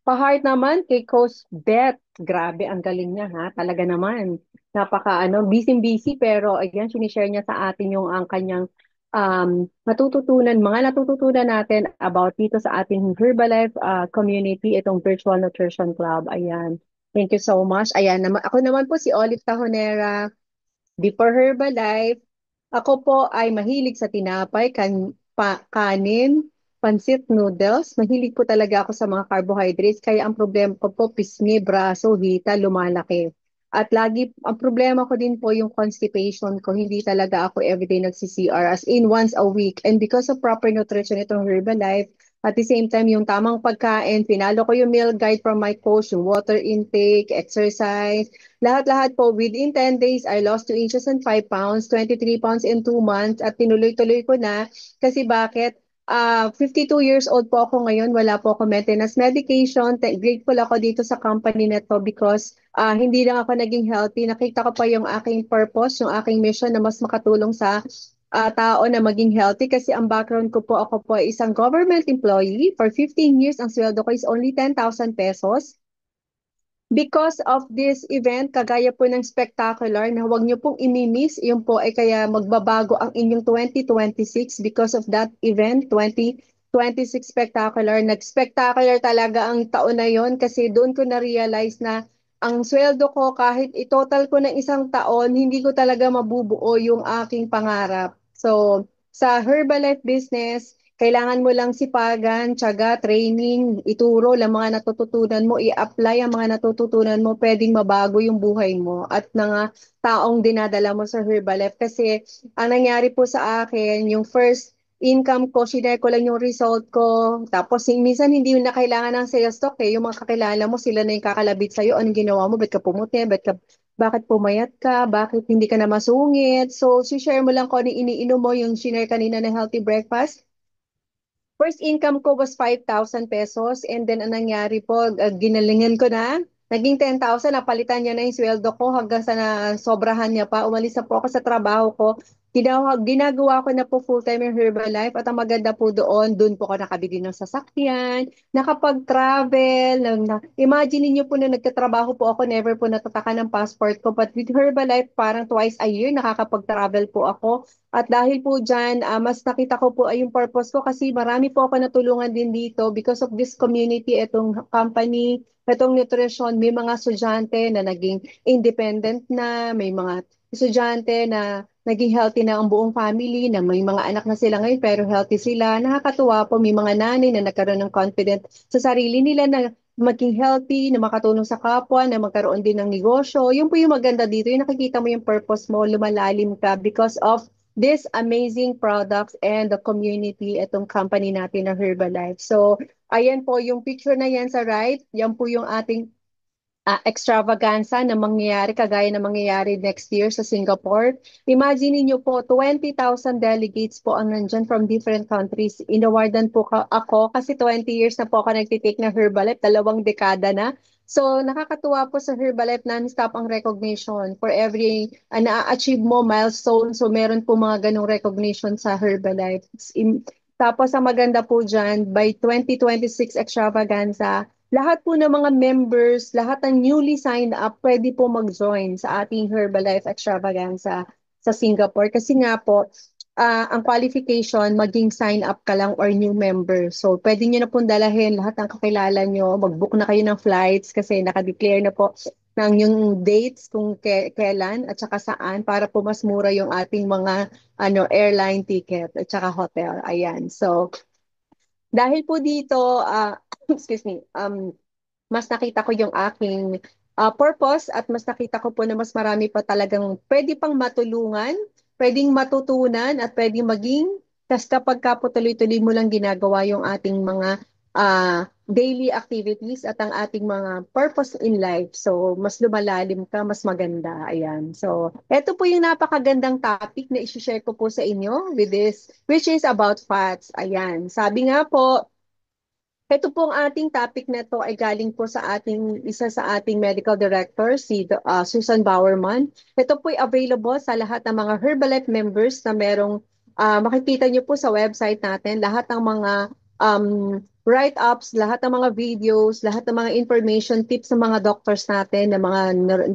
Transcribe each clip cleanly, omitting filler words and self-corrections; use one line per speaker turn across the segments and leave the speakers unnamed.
Pa-heart naman kay Coach Beth. Grabe, ang galing niya ha. Talaga naman. Napaka busy-busy pero ayan, sinishare niya sa atin yung ang kanyang mga natututunan natin about dito sa ating Herbalife community, itong Virtual Nutrition Club. Ayan. Thank you so much. Ayan, ako naman po si Olive Tahonera. Before Herbalife, ako po ay mahilig sa tinapay, kanin, pansit noodles. Mahilig po talaga ako sa mga carbohydrates. Kaya ang problema ko po, pisngi, braso, hita, lumalaki. At lagi, ang problema ko din po yung constipation ko. Hindi talaga ako everyday nagsi-CR as in once a week. And because of proper nutrition itong Herbalife, at the same time, yung tamang pagkain, pinalo ko yung meal guide from my coach, yung water intake, exercise, lahat-lahat po, within 10 days, I lost 2 inches and 5 pounds, 23 pounds in 2 months, at tinuloy-tuloy ko na. Kasi bakit? 52 years old po ako ngayon, wala po ako maintenance medication. Grateful ako dito sa company na to because hindi lang ako naging healthy. Nakita ko pa yung aking purpose, yung aking mission na mas makatulong sa tao na maging healthy kasi ang background ko po, ako po ay isang government employee. For 15 years, ang sweldo ko is only 10,000 pesos. Because of this event, kagaya po ng spectacular na huwag niyo pong imimiss, yun po ay kaya magbabago ang inyong 2026 because of that event, 2026 spectacular. Nag-spectacular talaga ang taon na yon kasi doon ko na-realize na ang sweldo ko kahit i-total ko ng isang taon, hindi ko talaga mabubuo yung aking pangarap. So, sa Herbalife business, kailangan mo lang sipagan, tiyaga, training, ituro lang mga natututunan mo, i-apply ang mga natututunan mo, pwedeng mabago yung buhay mo at mga taong dinadala mo sa Herbalife. Kasi ang nangyari po sa akin, yung first income ko, sinare ko lang yung result ko. Tapos minsan hindi na kailangan ng sales talk eh. Yung mga kakilala mo, sila na yung kakalabit sa'yo. Anong ginawa mo? Ba't ka pumuti? Bakit pumayat ka? Bakit hindi ka na masungit? So, share mo lang kung ano yung iniinom mo, yung shinare kanina na healthy breakfast. First income ko was 5,000 pesos and then ang nangyari po, ginalingan ko na. Naging 10,000, napalitan niya na yung sweldo ko hanggang sa sobrahan niya pa. Umalis na po ako sa trabaho ko. Ginagawa ko na po full-time yung Herbalife at ang maganda po doon po ako nakabili ng sasakyan, nakapag-travel. Imagine niyo po na nagtatrabaho po ako, never po natataka ng passport ko. But with Herbalife, parang twice a year nakakapag-travel po ako. At dahil po dyan, mas nakita ko po ay yung purpose ko kasi marami po ako natulungan din dito because of this community, itong company, itong nutrition, may mga estudyante na naging independent na, may mga estudyante na naging healthy na ang buong family, na may mga anak na sila ngayon pero healthy sila. Nakakatuwa po, may mga nanay na nagkaroon ng confidence sa sarili nila na maging healthy, na makatulong sa kapwa, na magkaroon din ng negosyo. Yun po yung maganda dito, yung nakikita mo yung purpose mo, lumalalim ka because of this amazing products and the community, itong company natin na Herbalife. So, ayan po, yung picture na yan sa right, yan po yung ating extravaganza na mangyayari, kagaya na mangyayari next year sa Singapore. Imagine niyo po, 20,000 delegates po ang nandyan from different countries. Inawardan po ako kasi 20 years na po ako nagtitake na Herbalife, 2 dekada na. So, nakakatuwa po sa Herbalife, non-stop ang recognition for every na-achieve mo milestone. So, meron po mga ganong recognition sa Herbalife. Tapos, ang maganda po dyan, by 2026 extravaganza, lahat po ng mga members, lahat ng newly signed up, pwede po mag-join sa ating Herbalife Extravaganza sa Singapore. Kasi nga po, ang qualification, maging sign up ka lang or new member. So, pwede nyo na pong dalahin lahat ng kakilala nyo. Mag-book na kayo ng flights kasi nakadeclare na po ng yung dates kung kailan at saka saan para po mas mura yung ating mga airline ticket at saka hotel. Ayan. So, dahil po dito, excuse me, mas nakita ko yung aking purpose at mas nakita ko po na mas marami pa talagang pwede pang matulungan, pwedeng matutunan at pwedeng maging, tas kapag tuloy-tuloy mo lang ginagawa yung ating mga daily activities at ang ating mga purpose in life. So, mas lumalalim ka, mas maganda. Ayan. So, eto po yung napakagandang topic na isi-share ko po sa inyo with this, which is about fats. Ayan. Sabi nga po, ito pong ating topic na to ay galing po sa isa sa ating medical director, si Susan Bowerman. Ito po ay available sa lahat ng mga Herbalife members na merong makikita niyo po sa website natin lahat ng mga write-ups, lahat ng mga videos, lahat ng mga information tips ng mga doctors natin, ng mga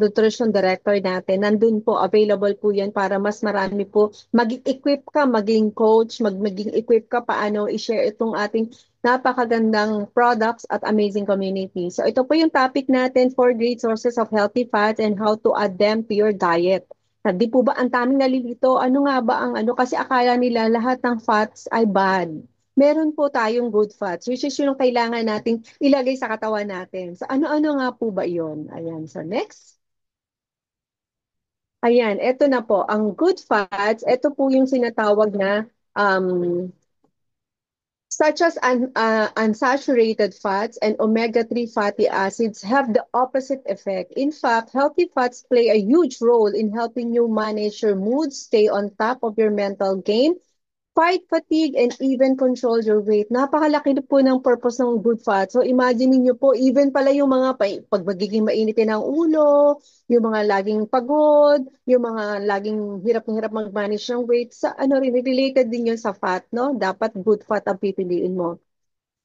nutrition director natin, nandun po, available po yan para mas marami po maging equip ka, maging coach, maging equip ka paano i-share itong ating napakagandang products at amazing community. So ito po yung topic natin, for great sources of healthy fats and how to add them to your diet. Di po ba ang daming nalilito? Ano nga ba ang ano? Kasi akala nila lahat ng fats ay bad. Meron po tayong good fats, which is yung kailangan nating ilagay sa katawan natin. So ano-ano nga po ba yun? Ayan. So next. Ayan, eto na po. Ang good fats, eto po yung sinatawag na such as unsaturated fats and omega-3 fatty acids have the opposite effect. In fact, healthy fats play a huge role in helping you manage your mood, stay on top of your mental game, fight fatigue, and even control your weight. Napakalaki na po ng purpose ng good fat. So imagine niyo po, even pala yung mga pag magiging mainitin ng ulo, yung mga laging pagod, yung mga laging hirap na hirap mag-manage ng weight, sa ano rin, related din yun sa fat, no? Dapat good fat ang pipiliin mo.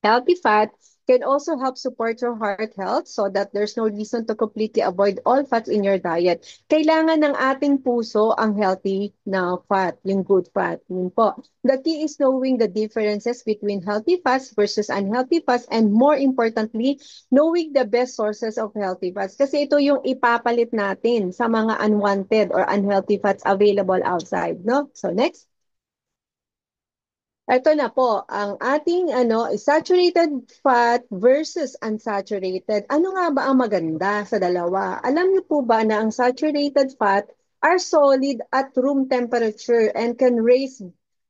Healthy fat can also help support your heart health so that there's no reason to completely avoid all fats in your diet. Kailangan ng ating puso ang healthy na fat, yung good fat. Yun po. The key is knowing the differences between healthy fats versus unhealthy fats, and more importantly, knowing the best sources of healthy fats. Kasi ito yung ipapalit natin sa mga unwanted or unhealthy fats available outside, no? So next. Ito na po, ang ating saturated fat versus unsaturated. Ano nga ba ang maganda sa dalawa? Alam niyo po ba na ang saturated fat are solid at room temperature and can raise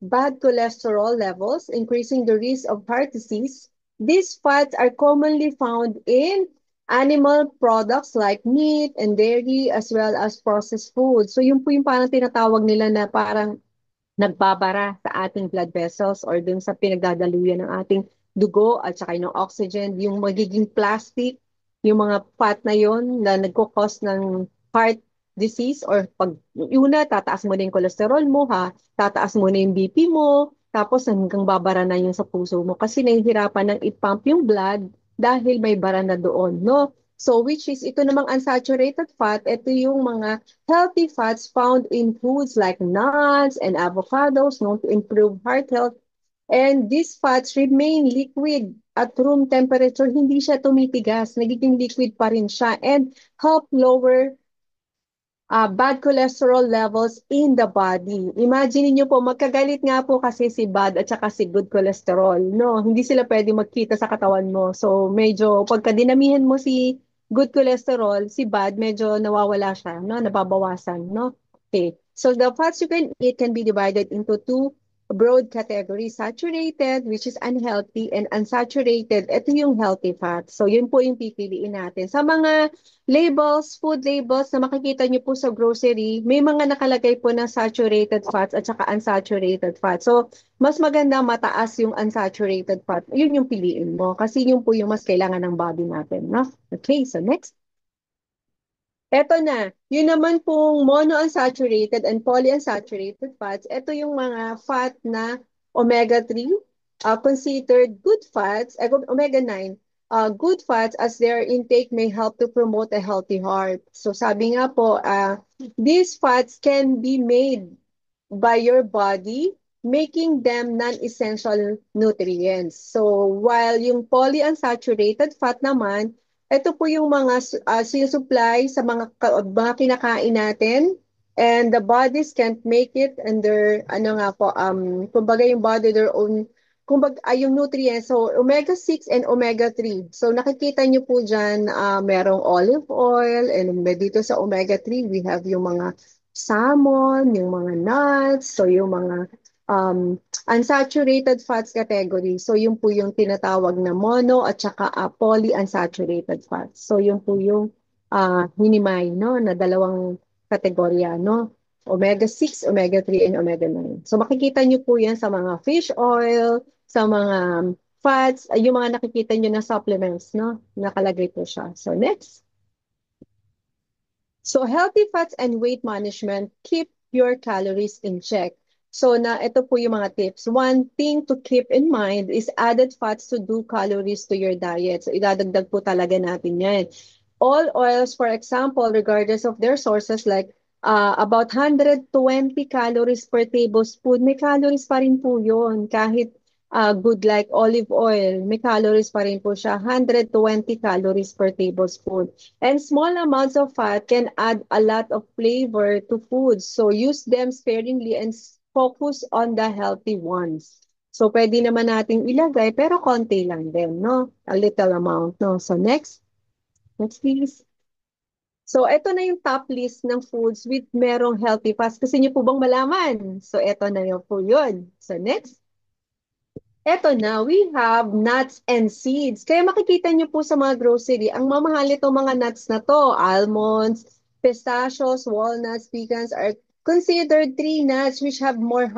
bad cholesterol levels, increasing the risk of heart disease. These fats are commonly found in animal products like meat and dairy as well as processed food. So yun po yung parang tinatawag nila na parang nagbabara sa ating blood vessels or dun sa pinagdadaluyan ng ating dugo at saka yung oxygen, yung magiging plastic, yung mga fat na yon na nagkukos ng heart disease or pag una, tataas mo na yung cholesterol mo ha, tataas mo na yung BP mo, tapos hanggang babara na yun sa puso mo kasi nahihirapan ng i-pump yung blood dahil may bara na doon, no? So which is ito namang unsaturated fat, ito yung mga healthy fats found in foods like nuts and avocados known to improve heart health. And these fats remain liquid at room temperature. Hindi siya tumitigas. Nagiging liquid pa rin siya and help lower bad cholesterol levels in the body. Imagine niyo po, magkagalit nga po kasi si bad at saka si good cholesterol. No, hindi sila pwede magkita sa katawan mo. So medyo pagka dinamihan mo si good cholesterol, si bad medyo nawawala siya, no, nababawasan, no? Okay. So the fats you can eat can be divided into two broad categories: saturated, which is unhealthy, and unsaturated. Ito yung healthy fats. So yun po yung pipiliin natin. Sa mga labels, food labels na makikita nyo po sa grocery, may mga nakalagay po ng saturated fats at saka unsaturated fats. So, mas maganda mataas yung unsaturated fat. Yun yung piliin mo kasi yun po yung mas kailangan ng body natin. No? Okay, so next. Eto na, yun naman pong monounsaturated and polyunsaturated fats, ito yung mga fat na omega-3, considered good fats, omega-9, good fats as their intake may help to promote a healthy heart. So sabi nga po, these fats can be made by your body, making them non-essential nutrients. So while yung polyunsaturated fat naman, ito po yung mga sinusupply sa mga kinakain natin, and the bodies can't make it under ano nga po kumbaga yung body their own kumbaga yung nutrients, so omega 6 and omega 3. So nakikita niyo po diyan, merong olive oil, and dito sa omega 3 we have yung mga salmon, yung mga nuts, so yung mga unsaturated fats category. So yun po yung tinatawag na mono at saka polyunsaturated fats. So yun po yung hinimay, no, na dalawang kategorya, no? Omega 6, omega 3, and omega 9. So makikita nyo po yan sa mga fish oil, sa mga fats, yung mga nakikita nyo na supplements, no? Nakalagay po siya. So next. So healthy fats and weight management keep your calories in check. So na ito po yung mga tips. One thing to keep in mind is added fats to do calories to your diet. So idadagdag po talaga natin yan. All oils, for example, regardless of their sources, like about 120 calories per tablespoon, may calories pa rin po yun. Kahit good like olive oil, may calories pa rin po siya. 120 calories per tablespoon. And small amounts of fat can add a lot of flavor to foods. So use them sparingly and focus on the healthy ones. So pwede naman nating ilagay pero konti lang din, no? A little amount, no? So next please. So ito na yung top list ng foods with merong healthy fats. Kasi niyo po bang malaman? So ito na yung po yun. So next. Eto na, we have nuts and seeds. Kaya makikita nyo po sa mga grocery, ang mamahal itong mga nuts na to, almonds, pistachios, walnuts, pecans are considered tree nuts which have more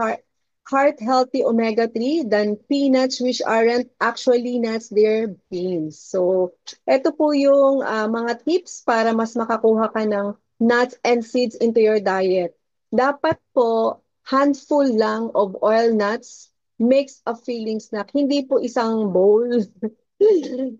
heart-healthy omega-3 than peanuts which aren't actually nuts, they're beans. So, eto po yung mga tips para mas makakuha ka ng nuts and seeds into your diet. Dapat po, handful lang of oil nuts mix of filling snack. Hindi po isang bowl.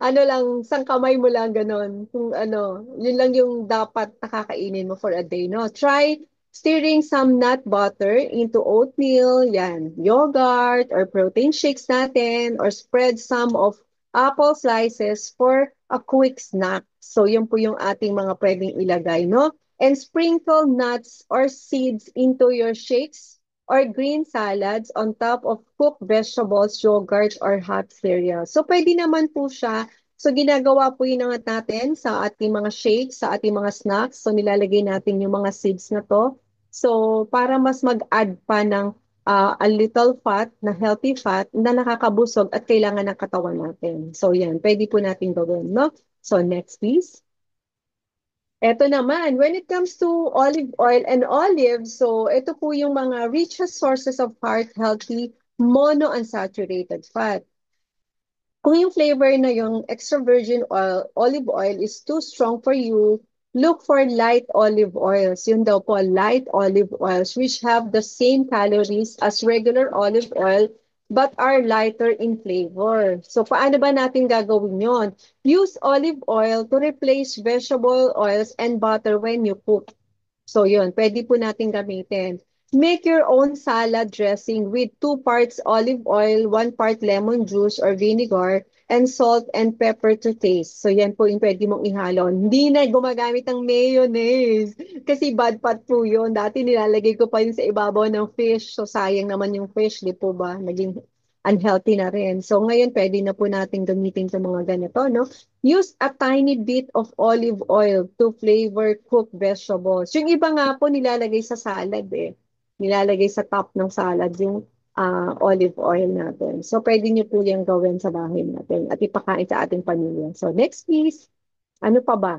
Ano lang, isang kamay mo lang ganon. Kung ano, yun lang yung dapat nakakainin mo for a day, no? Try stirring some nut butter into oatmeal, yan, yogurt, or protein shakes natin, or spread some of apple slices for a quick snack. So, yun po yung ating mga pwedeng ilagay, no? And sprinkle nuts or seeds into your shakes or green salads on top of cooked vegetables, yogurt, or hot cereal. So, pwede naman po siya. So, ginagawa po yun natin sa ating mga shakes, sa ating mga snacks. So, nilalagay natin yung mga seeds na to. So, para mas mag-add pa ng a little fat, na healthy fat, na nakakabusog at kailangan ng katawan natin. So, yan. Pwede po natin gawin, no? So, next please. Eto naman, when it comes to olive oil and olives, so ito po yung mga richest sources of heart-healthy monounsaturated fat. Kung yung flavor na yung extra virgin oil, olive oil is too strong for you, look for light olive oils. Yun daw po, light olive oils which have the same calories as regular olive oil but are lighter in flavor. So paano ba natin gagawin yon? Use olive oil to replace vegetable oils and butter when you cook. So yun, pwede po natin gamitin. Make your own salad dressing with 2 parts olive oil, 1 part lemon juice or vinegar, and salt and pepper to taste. So yan po yung pwede mong ihalo. Hindi na gumagamit ng mayonnaise. Kasi bad pat po yun. Dati nilalagay ko pa yun sa ibabaw ng fish. So sayang naman yung fish, di po ba? Naging unhealthy na rin. So ngayon pwede na po natin gamitin sa mga ganito, no? Use a tiny bit of olive oil to flavor cooked vegetables. Yung iba nga po nilalagay sa salad eh. Nilalagay sa top ng salad yung olive oil natin. So pwede niyo po yung gawin sa bahay natin at ipakain sa ating pamilya. So next please. Ano pa ba?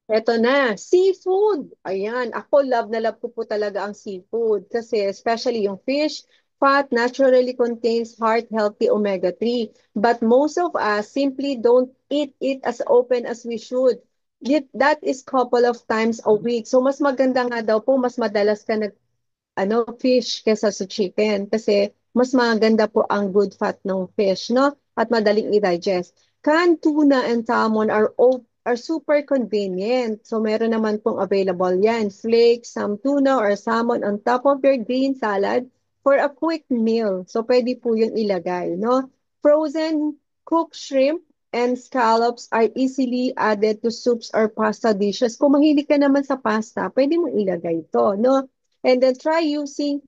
Eto na, seafood. Ayan, ako love na love ko po talaga ang seafood kasi especially yung fish, fat naturally contains heart-healthy omega-3. But most of us simply don't eat it as open as we should. Yet, that is couple of times a week. So mas maganda nga daw po, mas madalas ka fish kesa sa chicken kasi mas maganda po ang good fat ng fish, no? At madaling i-digest. Canned tuna and salmon are super convenient. So meron naman pong available yan. Flake some tuna or salmon on top of your green salad for a quick meal. So pwede po yun ilagay, no? Frozen cooked shrimp and scallops are easily added to soups or pasta dishes. Kung mahilig ka naman sa pasta, pwede mo ilagay ito, no? And then try using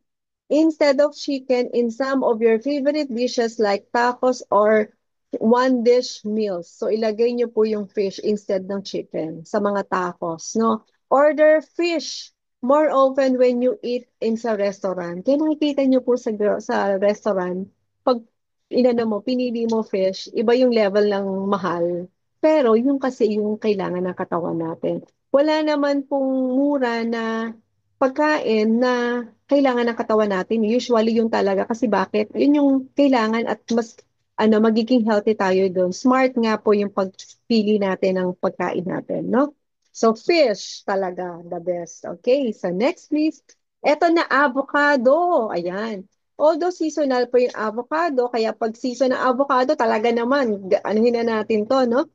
instead of chicken in some of your favorite dishes like tacos or one dish meals. So ilagay niyo po yung fish instead ng chicken sa mga tacos, no? Order fish more often when you eat in sa restaurant. Kaya nakikita niyo po sa restaurant, pag inano mo, pinili mo fish, iba yung level ng mahal. Pero yung kasi yung kailangan ng katawan natin. Wala naman pong mura na pagkain na kailangan ng katawan natin. Usually yung talaga kasi bakit? Yun yung kailangan at mas magiging healthy tayo doon. Smart nga po yung pagpili natin ng pagkain natin, no? So fish talaga the best. Okay, so next please. Eto na avocado. Ayan. Although seasonal po yung avocado, kaya pag season ng avocado, talaga naman, anuhin na natin to, no?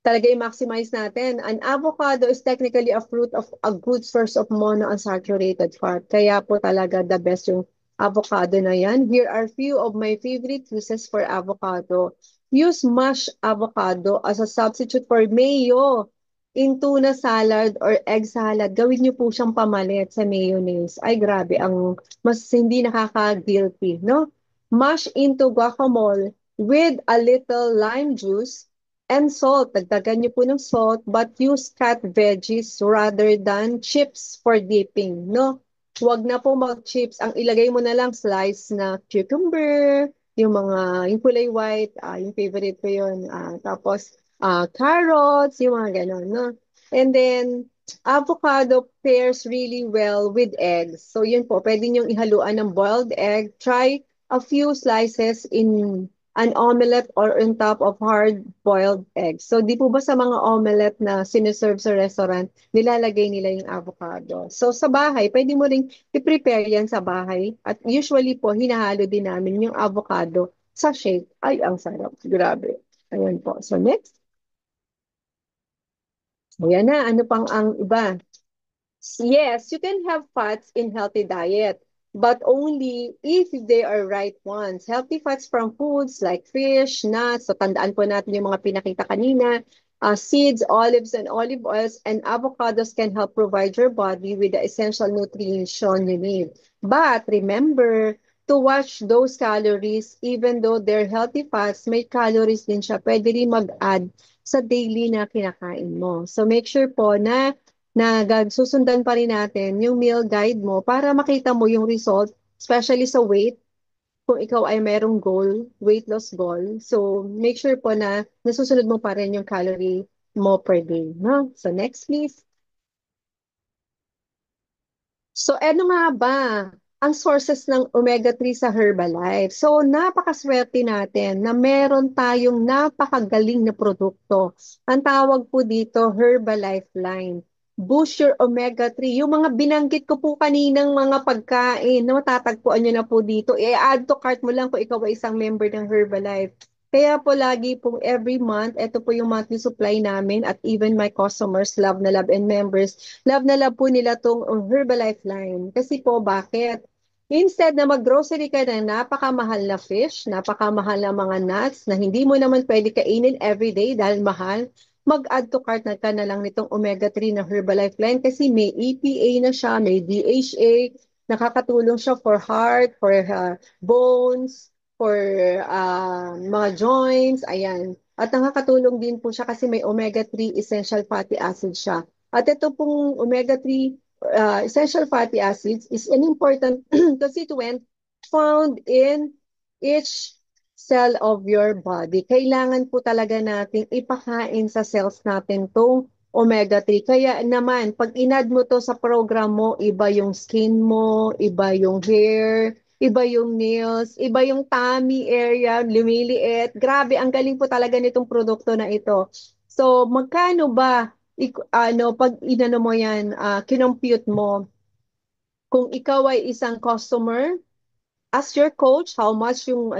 Talaga i-maximize natin. An avocado is technically a fruit of a good source of monounsaturated fat. Kaya po talaga the best yung avocado na yan. Here are few of my favorite uses for avocado. Use mashed avocado as a substitute for mayo in tuna salad or egg salad. Gawin niyo po siyang pamalit sa mayonnaise. Ay, grabe. Ang mas hindi nakaka-guilty, no? Mash into guacamole with a little lime juice and salt. Dagdagan niyo po ng salt, but use cut veggies rather than chips for dipping, no? Huwag na po mag-chips. Ang ilagay mo na lang slice na cucumber, yung kulay white, yung favorite ko yun. Tapos, carrots, yung mga ganon, no? And then, avocado pairs really well with eggs. So, yun po, pwede niyong ihaluan ng boiled egg. Try a few slices in an omelette or on top of hard-boiled eggs. So, di po ba sa mga omelette na siniserve sa restaurant, nilalagay nila yung avocado. So, sa bahay, pwede mo ring i-prepare yan sa bahay. At usually po, hinahalo din namin yung avocado sa shake. Ay, ang sarap. Grabe. Ayan po. So, next. Ayan na. Ano pang ang iba? Yes, you can have fats in healthy diet, but only if they are right ones. Healthy fats from foods like fish, nuts, so tandaan po natin yung mga pinakita kanina, seeds, olives, and olive oils, and avocados can help provide your body with the essential nutrition you need. But remember to watch those calories, even though they're healthy fats, may calories din siya. Pwede rin mag-add sa daily na kinakain mo. So make sure po na susundan pa rin natin yung meal guide mo para makita mo yung result, especially sa weight, kung ikaw ay merong goal, weight loss goal. So, make sure po na nasusunod mo pa rin yung calorie mo per day. No? So, next please. So, ano nga ba ang sources ng omega-3 sa Herbalife? So, napakaswerte natin na meron tayong napakagaling na produkto. Ang tawag po dito, Herbalife Line. Boost your omega-3. Yung mga binanggit ko po kaninang mga pagkain na matatagpuan nyo na po dito, i-add to cart mo lang kung ikaw ay isang member ng Herbalife. Kaya po lagi po every month, ito po yung monthly supply namin at even my customers, love na love and members, love na love po nila tong Herbalife line. Kasi po, bakit? Instead na mag-grocery ka ng napakamahal na fish, napakamahal na mga nuts na hindi mo naman pwede kainin everyday dahil mahal, mag-add to cart na ka na lang nitong omega-3 na Herbalife line kasi may EPA na siya, may DHA, nakakatulong siya for heart, for bones, for mga joints, ayan. At nakakatulong din po siya kasi may omega-3 essential fatty acid siya. At ito pong omega-3 essential fatty acids is an important constituent found in each cell of your body. Kailangan po talaga nating ipakain sa cells natin tong omega-3. Kaya naman, pag inad mo to sa program mo, iba yung skin mo, iba yung hair, iba yung nails, iba yung tummy area, lumiliit. Grabe, ang galing po talaga nitong produkto na ito. So, magkano ba pag inano mo yan, kinompute mo, kung ikaw ay isang customer, ask your coach how much yung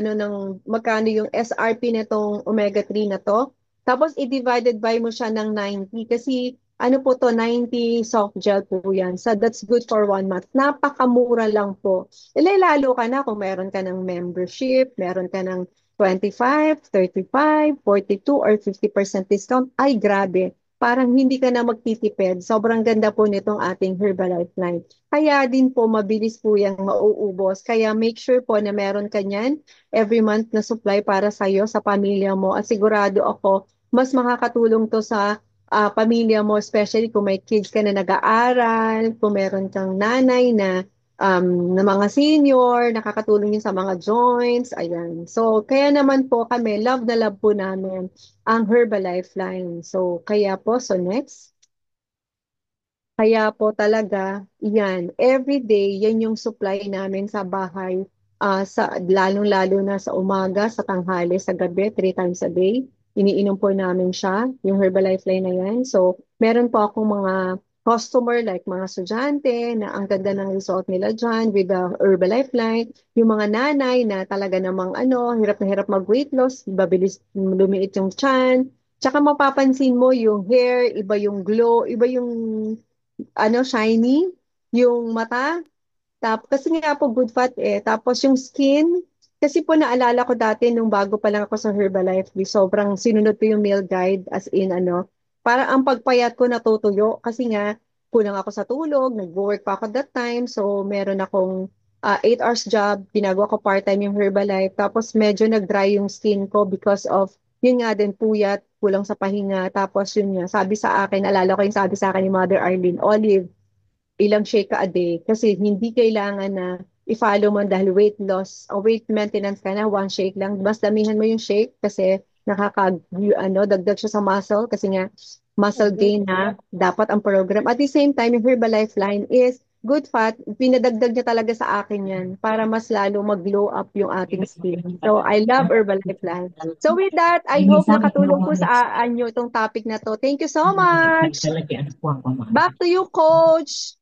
magkano yung SRP nitong omega-3 na to. Tapos i-divided by mo siya ng 90 kasi ano po to 90 soft gel po yan. So that's good for 1 month. Napakamura lang po. Lalo ka na kung meron ka ng membership, meron ka ng 25, 35, 42 or 50% discount. Ay grabe. Parang hindi ka na magtitipid. Sobrang ganda po nitong ating Herbalife line. Kaya din po, mabilis po yung mauubos. Kaya make sure po na meron ka niyan every month na supply para sa iyo, sa pamilya mo. At sigurado ako, mas makakatulong to sa pamilya mo, especially kung may kids ka na nag-aaral, kung meron kang nanay na mga senior, nakakatulong yun sa mga joints. Ayan. So, kaya naman po kami, love na love po namin ang Herbalife line. So, kaya po, so next. Kaya po talaga, yan, everyday, yan yung supply namin sa bahay, lalong-lalo na sa umaga, sa tanghali, sa gabi, 3 times a day. Iniinom po namin siya, yung Herbalife line na yan. So, meron po akong mga customer like mga estudyante na ang ganda ng result nila dyan with the Herbalife line, yung mga nanay na talaga namang hirap na hirap mag-weight loss, mabilis lumiit yung tiyan, tsaka mapapansin mo yung hair, iba yung glow, iba yung shiny, yung mata, kasi nga po good fat eh. Tapos yung skin, kasi po naalala ko dati nung bago pa lang ako sa Herbalife, sobrang sinunod ko yung meal guide as in para ang pagpayat ko natutuyo kasi nga kulang ako sa tulog, nag-work pa ako that time, so meron akong 8 hours job, ginagawa ko part-time yung Herbalife, tapos medyo nag-dry yung skin ko because of yun nga din puyat, kulang sa pahinga, tapos yun nga, sabi sa akin, alala ko yung sabi sa akin ni Mother Arlene, Olive, ilang shake ka a day kasi hindi kailangan na i-follow mo dahil weight loss o weight maintenance ka na, one shake lang. Mas damihan mo yung shake kasi dagdag siya sa muscle kasi nga muscle gain na dapat ang program. At the same time, yung Herbalife line is good fat, pinadagdag niya talaga sa akin yan para mas lalo mag-glow up yung ating skin. So, I love Herbalife line. So, with that, I hope nakatulong po sa anyo itong topic na to. Thank you so much. Back to you, Coach.